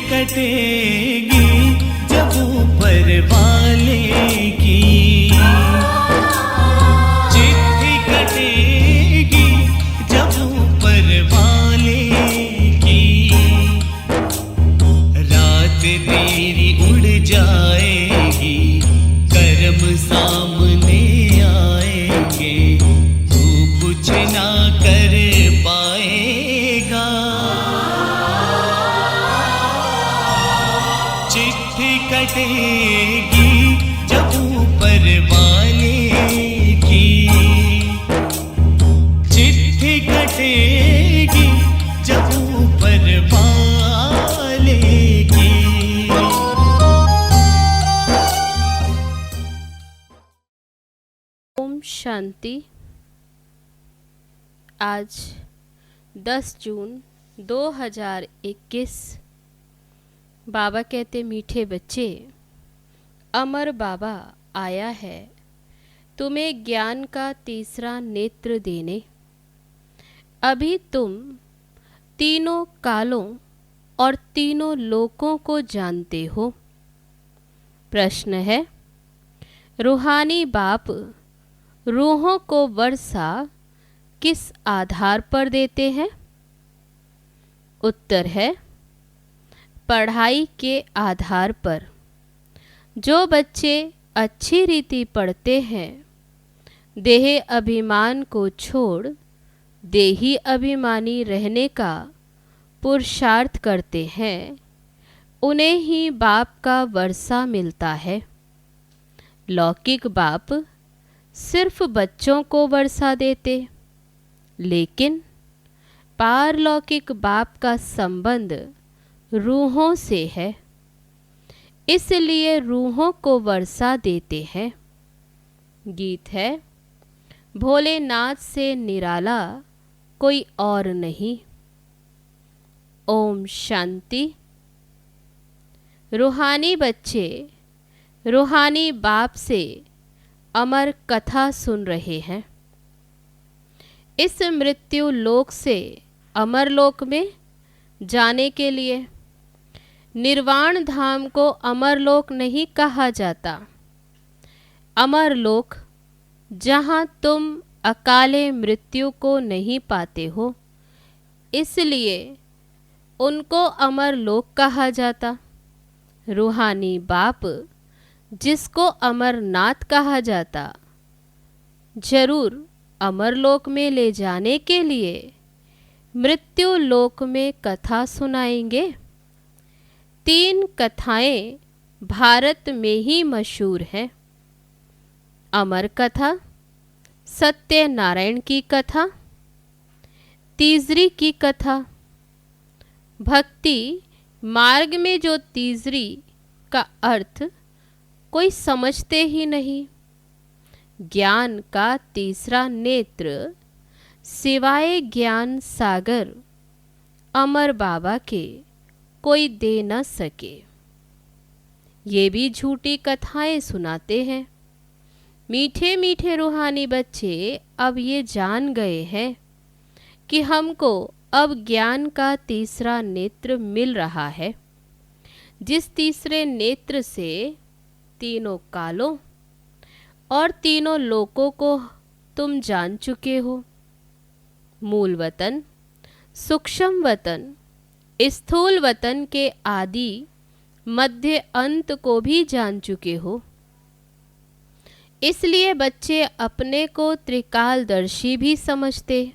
कटेगी जब ऊपर वाले की, चिट्ठी कटेगी जब ऊपर वाले की, रात तेरी उड़ जाएगी, कर्म सामने आएंगे, तू कुछ ना कर पाएगा। चिट्ठी कटेगी जब ऊपर वाले की, चिट्ठी कटेगी जब ऊपर वाले की। ओम शांति। आज 10 जून 2021। बाबा कहते, मीठे बच्चे, अमर बाबा आया है तुम्हें ज्ञान का तीसरा नेत्र देने। अभी तुम तीनों कालों और तीनों लोकों को जानते हो। प्रश्न है, रूहानी बाप रूहों को वर्षा किस आधार पर देते हैं? उत्तर है, पढ़ाई के आधार पर। जो बच्चे अच्छी रीति पढ़ते हैं, देह अभिमान को छोड़ देही अभिमानी रहने का पुरुषार्थ करते हैं, उन्हें ही बाप का वर्षा मिलता है। लौकिक बाप सिर्फ बच्चों को वर्षा देते, लेकिन पारलौकिक बाप का संबंध रूहों से है, इसलिए रूहों को वर्षा देते हैं। गीत है, भोलेनाथ से निराला कोई और नहीं। ओम शांति। रूहानी बच्चे रूहानी बाप से अमर कथा सुन रहे हैं। इस मृत्यु लोक से अमर लोक में जाने के लिए निर्वाण धाम को अमर लोक नहीं कहा जाता। अमर लोक जहाँ तुम अकाले मृत्यु को नहीं पाते हो, इसलिए उनको अमर लोक कहा जाता। रूहानी बाप जिसको अमरनाथ कहा जाता, जरूर अमर लोक में ले जाने के लिए मृत्यु लोक में कथा सुनाएंगे। 3 कथाएं भारत में ही मशहूर हैं। अमर कथा, सत्यनारायण की कथा, तीसरी की कथा। भक्ति मार्ग में जो तीसरी का अर्थ कोई समझते ही नहीं। ज्ञान का तीसरा नेत्र सिवाय ज्ञान सागर अमर बाबा के कोई दे न सके। ये भी झूठी कथाएं सुनाते हैं। मीठे मीठे रूहानी बच्चे अब ये जान गए हैं कि हमको अब ज्ञान का तीसरा नेत्र मिल रहा है, जिस तीसरे नेत्र से तीनों कालों और तीनों लोकों को तुम जान चुके हो। मूल वतन, सूक्ष्म वतन, स्थूल वतन के आदि मध्य अंत को भी जान चुके हो। इसलिए बच्चे अपने को त्रिकालदर्शी भी समझते।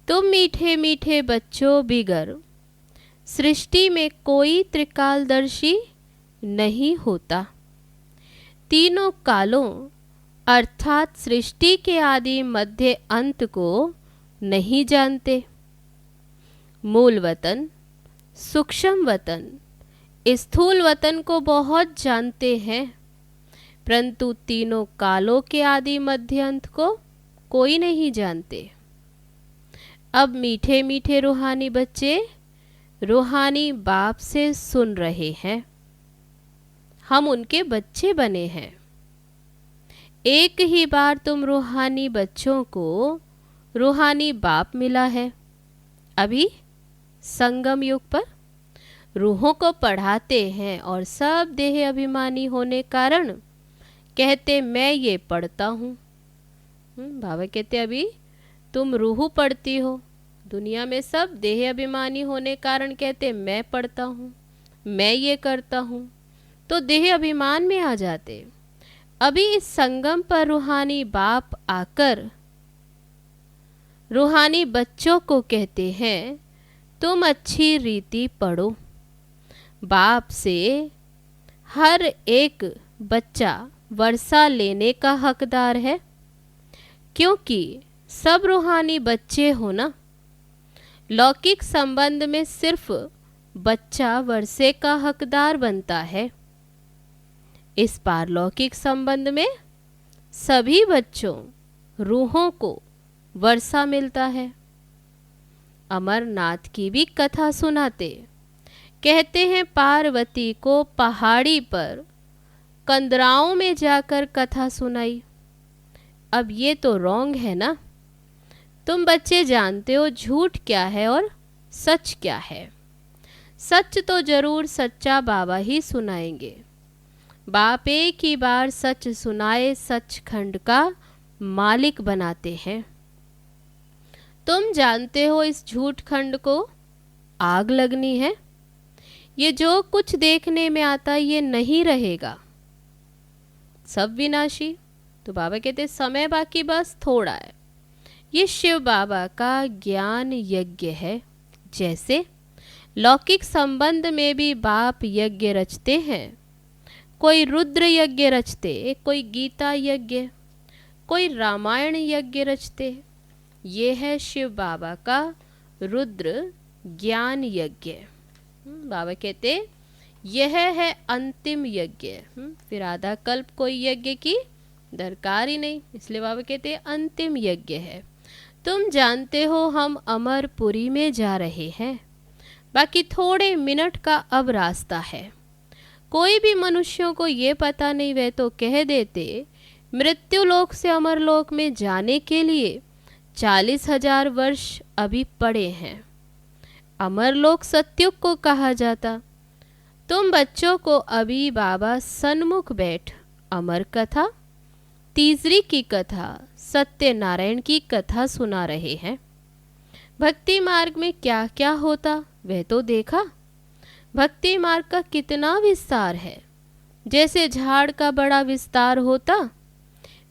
तुम मीठे मीठे बच्चों बिगर सृष्टि में कोई त्रिकालदर्शी नहीं होता। तीनों कालों अर्थात सृष्टि के आदि मध्य अंत को नहीं जानते। मूल वतन, सूक्ष्म वतन, स्थूल वतन को बहुत जानते हैं, परंतु तीनों कालों के आदि मध्य अंत को कोई नहीं जानते। अब मीठे मीठे रूहानी बच्चे रूहानी बाप से सुन रहे हैं। हम उनके बच्चे बने हैं। एक ही बार तुम रूहानी बच्चों को रूहानी बाप मिला है। अभी संगम युग पर रूहों को पढ़ाते हैं और सब देह अभिमानी होने कारण कहते मैं ये पढ़ता हूँ। बाबा कहते अभी तुम रूह पढ़ती हो, दुनिया में सब देह अभिमानी होने कारण कहते मैं पढ़ता हूँ, मैं ये करता हूँ, तो देह अभिमान में आ जाते। अभी इस संगम पर रूहानी बाप आकर रूहानी बच्चों को कहते हैं तुम अच्छी रीति पढ़ो। बाप से हर एक बच्चा वर्षा लेने का हकदार है, क्योंकि सब रूहानी बच्चे हो ना। लौकिक संबंध में सिर्फ बच्चा वर्षे का हकदार बनता है। इस पारलौकिक संबंध में सभी बच्चों रूहों को वर्षा मिलता है। अमरनाथ की भी कथा सुनाते, कहते हैं पार्वती को पहाड़ी पर कंदराओं में जाकर कथा सुनाई। अब ये तो रॉन्ग है ना। तुम बच्चे जानते हो झूठ क्या है और सच क्या है। सच तो जरूर सच्चा बाबा ही सुनाएंगे। बाप एक ही बार सच सुनाए सचखंड का मालिक बनाते हैं। तुम जानते हो इस झूठ खंड को आग लगनी है। ये जो कुछ देखने में आता ये नहीं रहेगा, सब विनाशी। तो बाबा कहते समय बाकी बस थोड़ा है। ये शिव बाबा का ज्ञान यज्ञ है। जैसे लौकिक संबंध में भी बाप यज्ञ रचते हैं, कोई रुद्र यज्ञ रचते, कोई गीता यज्ञ, कोई रामायण यज्ञ रचते। ये है शिव बाबा का रुद्र ज्ञान यज्ञ। बाबा कहते यह है अंतिम यज्ञ। फिर आधा कल्प कोई यज्ञ की दरकार ही नहीं, इसलिए बाबा कहते अंतिम यज्ञ है। तुम जानते हो हम अमरपुरी में जा रहे हैं, बाकी थोड़े मिनट का अब रास्ता है। कोई भी मनुष्यों को ये पता नहीं, वह तो कह देते मृत्यु लोक से अमरलोक में जाने के लिए 40,000 वर्ष अभी पड़े हैं। अमरलोक सत्युग को कहा जाता। तुम बच्चों को अभी बाबा सन्मुख बैठ अमर कथा, तीसरी की कथा, सत्यनारायण की कथा सुना रहे हैं। भक्ति मार्ग में क्या क्या होता वह तो देखा। भक्ति मार्ग का कितना विस्तार है। जैसे झाड़ का बड़ा विस्तार होता,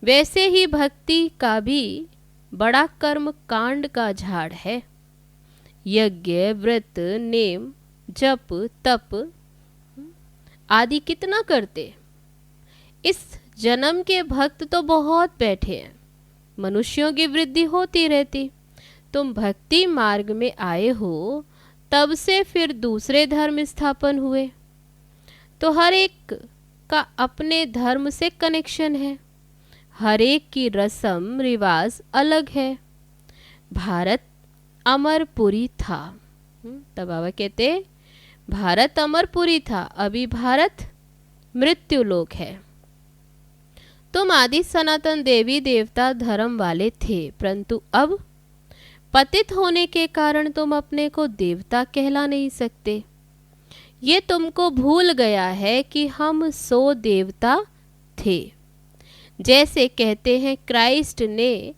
वैसे ही भक्ति का भी बड़ा कर्म कांड का झाड़ है। यज्ञ, व्रत, नेम, जप, तप आदि कितना करते। इस जन्म के भक्त तो बहुत बैठे हैं, मनुष्यों की वृद्धि होती रहती। तुम भक्ति मार्ग में आए हो, तब से फिर दूसरे धर्म स्थापन हुए, तो हर एक का अपने धर्म से कनेक्शन है। हर एक की रस्म रिवाज अलग है। भारत अमरपुरी था। तब बाबा कहते भारत अमरपुरी था, अभी भारत मृत्यु लोक है। तुम आदि सनातन देवी देवता धर्म वाले थे, परंतु अब पतित होने के कारण तुम अपने को देवता कहला नहीं सकते। ये तुमको भूल गया है कि हम 100 देवता थे। जैसे कहते हैं क्राइस्ट ने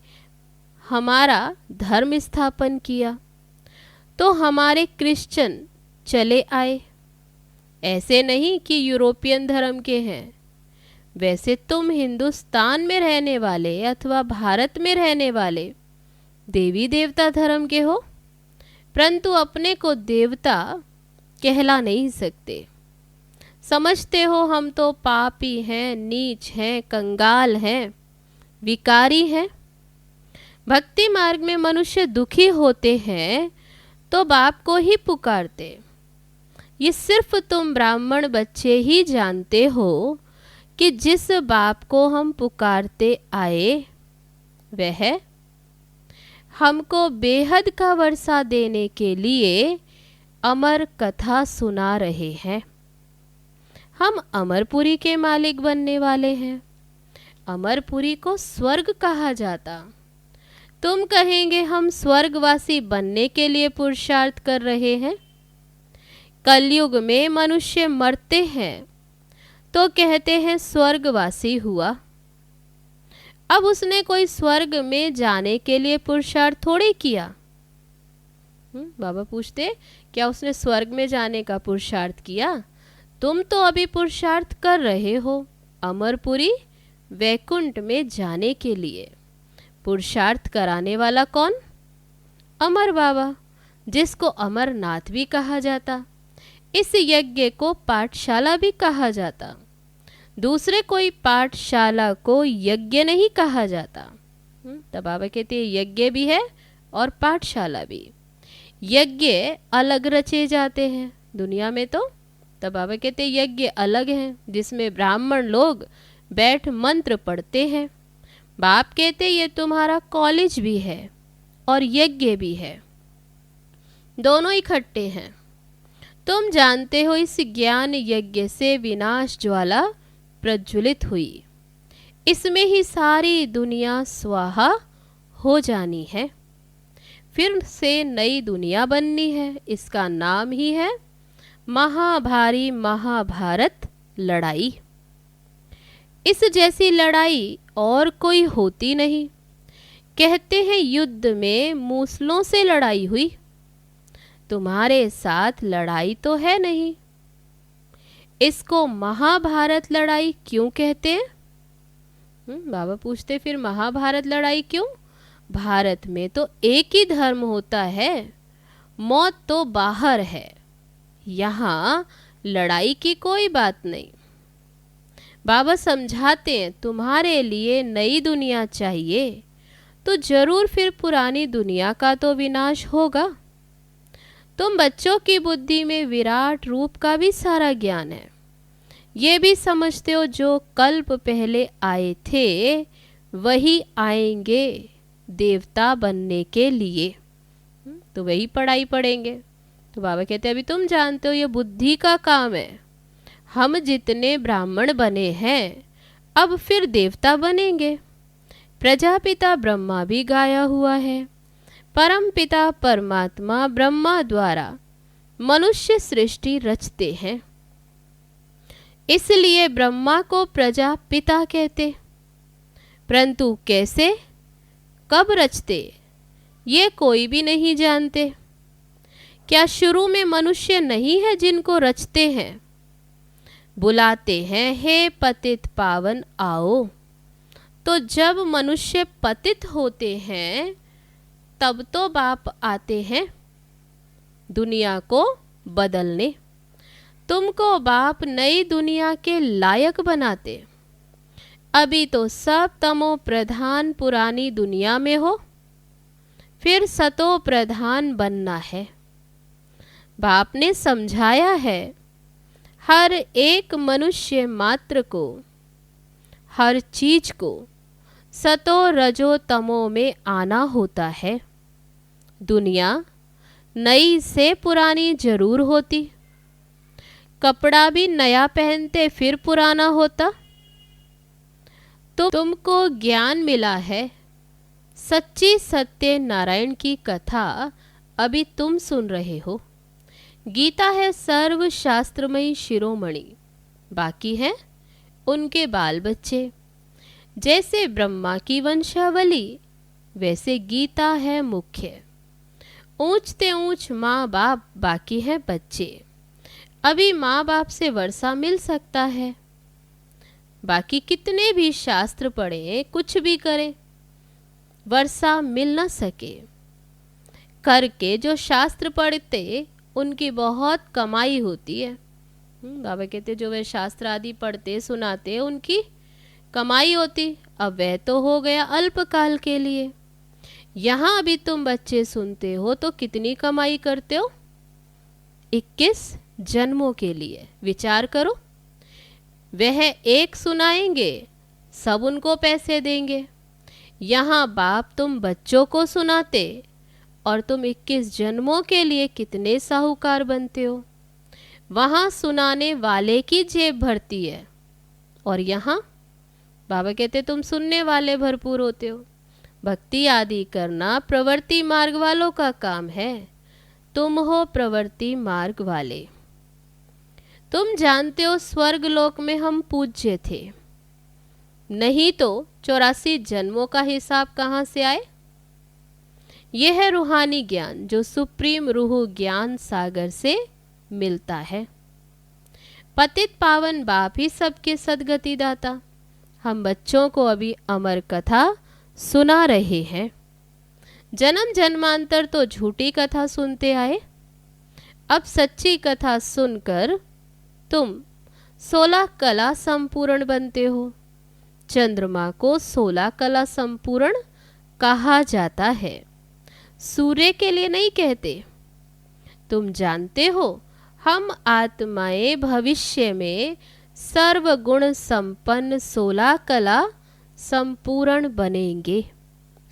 हमारा धर्म स्थापन किया, तो हमारे क्रिश्चियन चले आए। ऐसे नहीं कि यूरोपियन धर्म के हैं। वैसे तुम हिंदुस्तान में रहने वाले अथवा भारत में रहने वाले देवी देवता धर्म के हो, परंतु अपने को देवता कहला नहीं सकते। समझते हो हम तो पापी हैं, नीच हैं, कंगाल हैं, विकारी हैं। भक्ति मार्ग में मनुष्य दुखी होते हैं तो बाप को ही पुकारते। ये सिर्फ तुम ब्राह्मण बच्चे ही जानते हो कि जिस बाप को हम पुकारते आए वह हमको बेहद का वर्षा देने के लिए अमर कथा सुना रहे हैं। हम अमरपुरी के मालिक बनने वाले हैं। अमरपुरी को स्वर्ग कहा जाता। तुम कहेंगे हम स्वर्गवासी बनने के लिए पुरुषार्थ कर रहे हैं। कलयुग में मनुष्य मरते हैं तो कहते हैं स्वर्गवासी हुआ। अब उसने कोई स्वर्ग में जाने के लिए पुरुषार्थ थोड़ी किया। बाबा पूछते, क्या उसने स्वर्ग में जाने का पुरुषार्थ किया? तुम तो अभी पुरुषार्थ कर रहे हो अमरपुरी वैकुंठ में जाने के लिए। पुरुषार्थ कराने वाला कौन? अमर बाबा, जिसको अमरनाथ भी कहा जाता। इस यज्ञ को पाठशाला भी कहा जाता। दूसरे कोई पाठशाला को यज्ञ नहीं कहा जाता। तब बाबा कहते हैं यज्ञ भी है और पाठशाला भी। यज्ञ अलग रचे जाते हैं दुनिया में तो। तब बाबा कहते हैं यज्ञ अलग है, जिसमें ब्राह्मण लोग बैठ मंत्र पढ़ते हैं। बाप कहते ये तुम्हारा कॉलेज भी है और यज्ञ भी है, दोनों इकट्ठे हैं। तुम जानते हो इस ज्ञान यज्ञ से विनाश ज्वाला प्रज्वलित हुई। इसमें ही सारी दुनिया स्वाहा हो जानी है, फिर से नई दुनिया बननी है। इसका नाम ही है महाभारी महाभारत लड़ाई। इस जैसी लड़ाई और कोई होती नहीं। कहते हैं युद्ध में मूसलों से लड़ाई हुई। तुम्हारे साथ लड़ाई तो है नहीं। इसको महाभारत लड़ाई क्यों कहते हैं? बाबा पूछते फिर महाभारत लड़ाई क्यों? भारत में तो एक ही धर्म होता है, मौत तो बाहर है, यहाँ लड़ाई की कोई बात नहीं। बाबा समझाते हैं तुम्हारे लिए नई दुनिया चाहिए तो जरूर फिर पुरानी दुनिया का तो विनाश होगा। तुम बच्चों की बुद्धि में विराट रूप का भी सारा ज्ञान है। ये भी समझते हो जो कल्प पहले आए थे वही आएंगे देवता बनने के लिए, तो वही पढ़ाई पढ़ेंगे। तो बाबा कहते हैं अभी तुम जानते हो ये बुद्धि का काम है। हम जितने ब्राह्मण बने हैं अब फिर देवता बनेंगे। प्रजापिता ब्रह्मा भी गाया हुआ है। परम पिता परमात्मा ब्रह्मा द्वारा मनुष्य सृष्टि रचते हैं, इसलिए ब्रह्मा को प्रजापिता कहते। परंतु कैसे कब रचते ये कोई भी नहीं जानते। क्या शुरू में मनुष्य नहीं है जिनको रचते हैं? बुलाते हैं हे पतित पावन आओ। तो जब मनुष्य पतित होते हैं तब तो बाप आते हैं दुनिया को बदलने। तुमको बाप नई दुनिया के लायक बनाते। अभी तो सब तमो प्रधान पुरानी दुनिया में हो, फिर सतो प्रधान बनना है। बाप ने समझाया है हर एक मनुष्य मात्र को, हर चीज को सतो रजो तमो में आना होता है। दुनिया नई से पुरानी जरूर होती। कपड़ा भी नया पहनते फिर पुराना होता। तो तुमको ज्ञान मिला है। सच्ची सत्य नारायण की कथा अभी तुम सुन रहे हो। गीता है सर्व शास्त्रमयी शिरोमणि, बाकी है उनके बाल बच्चे। जैसे ब्रह्मा की वंशावली वैसे गीता है मुख्य। ऊंचते ऊंच माँ बाप, बाकी है बच्चे। अभी माँ बाप से वर्षा मिल सकता है, बाकी कितने भी शास्त्र पढ़े कुछ भी करें वर्षा मिल न सके। करके जो शास्त्र पढ़ते उनकी बहुत कमाई होती है। बाबा कहते जो वे शास्त्र आदि पढ़ते सुनाते उनकी कमाई होती। अब वह तो हो गया अल्पकाल के लिए। यहाँ अभी तुम बच्चे सुनते हो तो कितनी कमाई करते हो? 21 जन्मों के लिए। विचार करो, वह एक सुनाएंगे सब उनको पैसे देंगे। यहाँ बाप तुम बच्चों को सुनाते और तुम 21 जन्मों के लिए कितने साहूकार बनते हो। वहाँ सुनाने वाले की जेब भरती है और यहाँ बाबा कहते तुम सुनने वाले भरपूर होते हो। भक्ति आदि करना प्रवृत्ति मार्ग वालों का काम है। तुम हो प्रवृत्ति मार्ग वाले। तुम जानते हो स्वर्ग लोक में हम पूज्य थे, नहीं तो 84 जन्मों का हिसाब कहाँ से आए। यह है रूहानी ज्ञान जो सुप्रीम रूह ज्ञान सागर से मिलता है। पतित पावन बाप ही सबके सदगति दाता। हम बच्चों को अभी अमर कथा सुना रहे हैं। जन्म जन्मांतर तो झूठी कथा सुनते आए, अब सच्ची कथा सुनकर तुम 16 कला संपूर्ण बनते हो। चंद्रमा को 16 कला संपूर्ण कहा जाता है, सूर्य के लिए नहीं कहते। तुम जानते हो हम आत्माएं भविष्य में सर्वगुण संपन्न 16 कला संपूर्ण बनेंगे।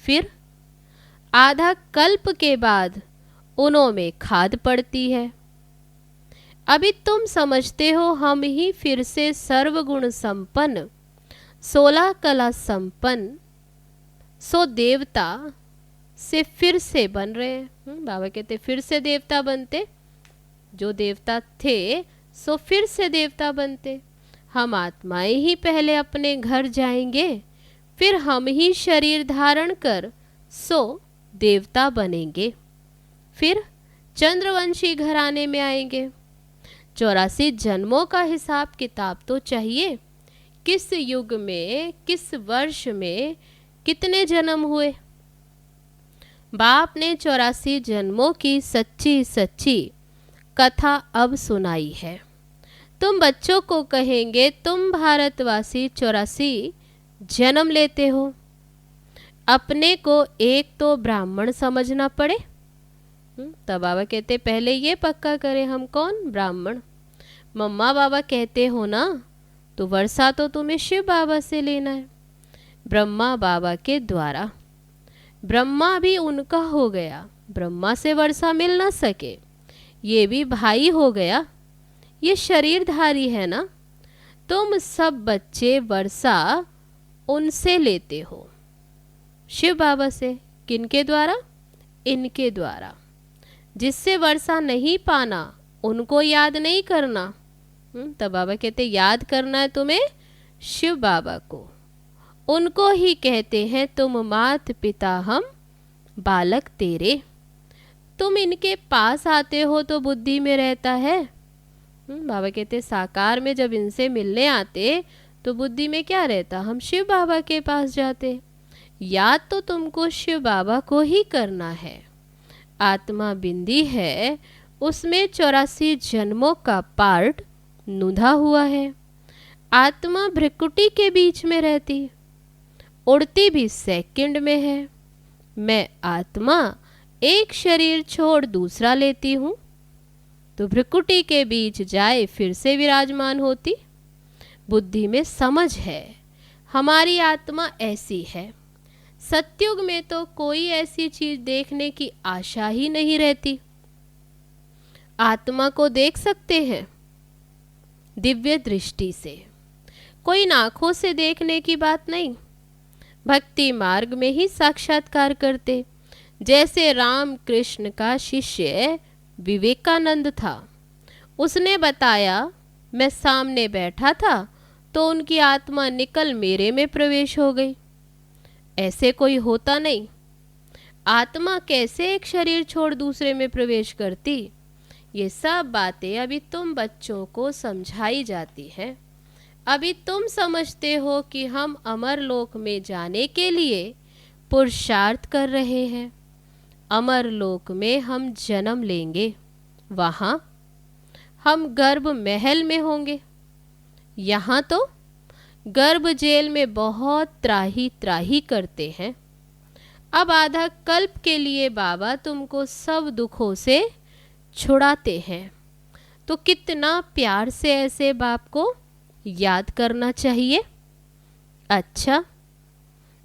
फिर आधा कल्प के बाद उनों में खाद पड़ती है। अभी तुम समझते हो हम ही फिर से सर्वगुण संपन्न 16 कला संपन्न 100 देवता से फिर से बन रहे हैं। बाबा कहते फिर से देवता बनते, जो देवता थे सो फिर से देवता बनते। हम आत्माएं ही पहले अपने घर जाएंगे, फिर हम ही शरीर धारण कर सो देवता बनेंगे, फिर चंद्रवंशी घराने में आएंगे। 84 जन्मों का हिसाब किताब तो चाहिए। किस युग में, किस वर्ष में कितने जन्म हुए। बाप ने 84 जन्मों की सच्ची सच्ची कथा अब सुनाई है। तुम बच्चों को कहेंगे तुम भारतवासी 84 जन्म लेते हो। अपने को एक तो ब्राह्मण समझना पड़े। तब बाबा कहते पहले ये पक्का करें हम कौन, ब्राह्मण। मम्मा बाबा कहते हो ना, तो वर्षा तो तुम्हें शिव बाबा से लेना है, ब्रह्मा बाबा के द्वारा। ब्रह्मा भी उनका हो गया, ब्रह्मा से वर्षा मिल ना सके, ये भी भाई हो गया, ये शरीरधारी है ना। तुम सब बच्चे वर्षा उनसे लेते हो, शिव बाबा से। किनके द्वारा, इनके द्वारा। जिससे वर्षा नहीं पाना उनको याद नहीं करना। तब बाबा कहते याद करना है तुम्हें शिव बाबा को। उनको ही कहते हैं तुम मात पिता हम बालक तेरे। तुम इनके पास आते हो तो बुद्धि में रहता है। बाबा कहते साकार में जब इनसे मिलने आते तो बुद्धि में क्या रहता, हम शिव बाबा के पास जाते। याद तो तुमको शिव बाबा को ही करना है। आत्मा बिंदी है, उसमें 84 जन्मों का पार्ट नुधा हुआ है। आत्मा भ्रिकुटी के बीच में रहती, उड़ती भी सेकंड में है। मैं आत्मा एक शरीर छोड़ दूसरा लेती हूँ तो भ्रिकुटी के बीच जाए फिर से विराजमान होती। बुद्धि में समझ है हमारी आत्मा ऐसी है। सतयुग में तो कोई ऐसी चीज देखने की आशा ही नहीं रहती। आत्मा को देख सकते हैं दिव्य दृष्टि से, कोई आंखों से देखने की बात नहीं। भक्ति मार्ग में ही साक्षात्कार करते। जैसे राम कृष्ण का शिष्य विवेकानंद था, उसने बताया मैं सामने बैठा था तो उनकी आत्मा निकल मेरे में प्रवेश हो गई। ऐसे कोई होता नहीं। आत्मा कैसे एक शरीर छोड़ दूसरे में प्रवेश करती, ये सब बातें अभी तुम बच्चों को समझाई जाती हैं। अभी तुम समझते हो कि हम अमर लोक में जाने के लिए पुरुषार्थ कर रहे हैं। अमर लोक में हम जन्म लेंगे, वहाँ हम गर्भ महल में होंगे। यहाँ तो गर्भ जेल में बहुत त्राही त्राही करते हैं। अब आधा कल्प के लिए बाबा तुमको सब दुखों से छुड़ाते हैं, तो कितना प्यार से ऐसे बाप को याद करना चाहिए। अच्छा,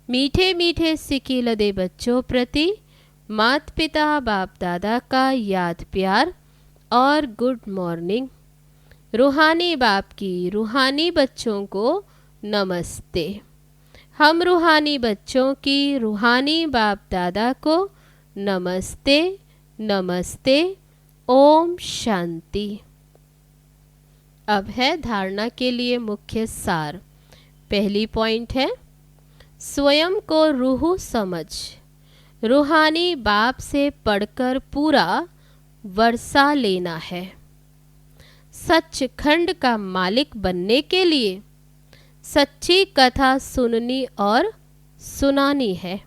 मीठे मीठे सिकीलदे बच्चों प्रति माता पिता बाप दादा का याद प्यार और गुड मॉर्निंग। रूहानी बाप की रूहानी बच्चों को नमस्ते। हम रूहानी बच्चों की रूहानी बाप दादा को नमस्ते नमस्ते। ओम शांति। अब है धारणा के लिए मुख्य सार। पहली पॉइंट है, स्वयं को रूह समझ, रूहानी बाप से पढ़कर पूरा वर्षा लेना है। सचखंड का मालिक बनने के लिए सच्ची कथा सुननी और सुनानी है।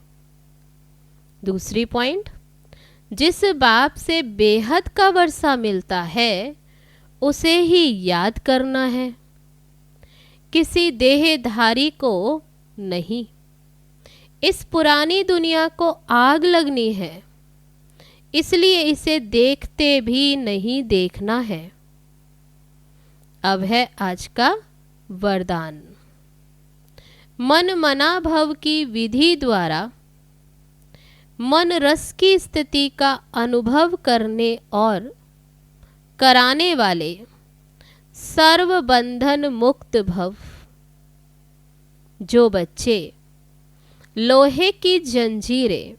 दूसरी पॉइंट, जिस बाप से बेहद का वर्षा मिलता है उसे ही याद करना है, किसी देहधारी को नहीं। इस पुरानी दुनिया को आग लगनी है, इसलिए इसे देखते भी नहीं देखना है। अब है आज का वरदान। मन मना भव की विधि द्वारा मन रस की स्थिति का अनुभव करने और कराने वाले सर्व बंधन मुक्त भव। जो बच्चे लोहे की जंजीरें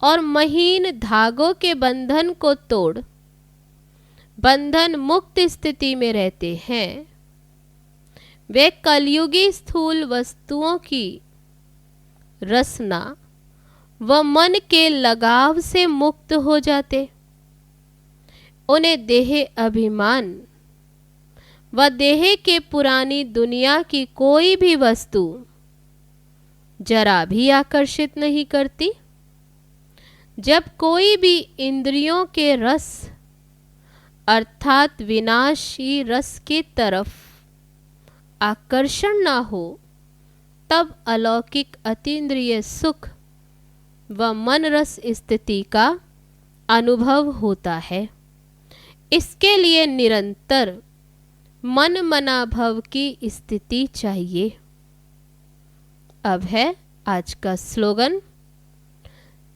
और महीन धागों के बंधन को तोड़ बंधन मुक्त स्थिति में रहते हैं, वे कलयुगी स्थूल वस्तुओं की रसना व मन के लगाव से मुक्त हो जाते। उन्हें देह अभिमान व देह के पुरानी दुनिया की कोई भी वस्तु जरा भी आकर्षित नहीं करती। जब कोई भी इंद्रियों के रस अर्थात विनाशी रस की तरफ आकर्षण ना हो, तब अलौकिक अतीन्द्रिय सुख व मन रस स्थिति का अनुभव होता है। इसके लिए निरंतर मन मना भव की स्थिति चाहिए। अब है आज का स्लोगन,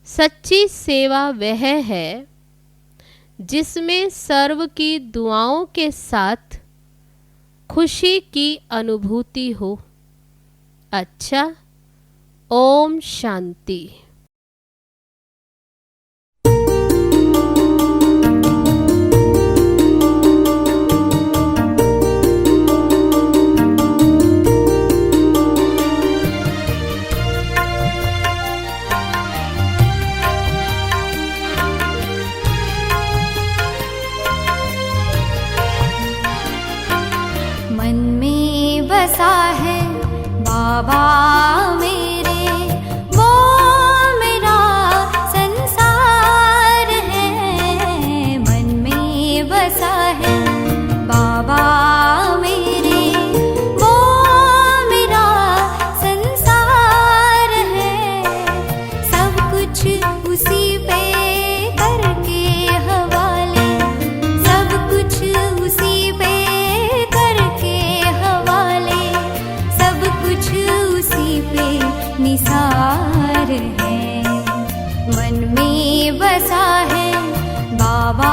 सच्ची सेवा वह है जिसमें सर्व की दुआओं के साथ खुशी की अनुभूति हो। अच्छा, ओम शांति। मन में बसा है बाबा मेरे, वो मेरा संसार है। मन में बसा है बाबा मेरे, वो मेरा संसार है। सब कुछ उसी पे करके हवाले, सब कुछ उसी पे करके हवाले, सब कुछ उसी पे निसार है। मन में बसा है बाबा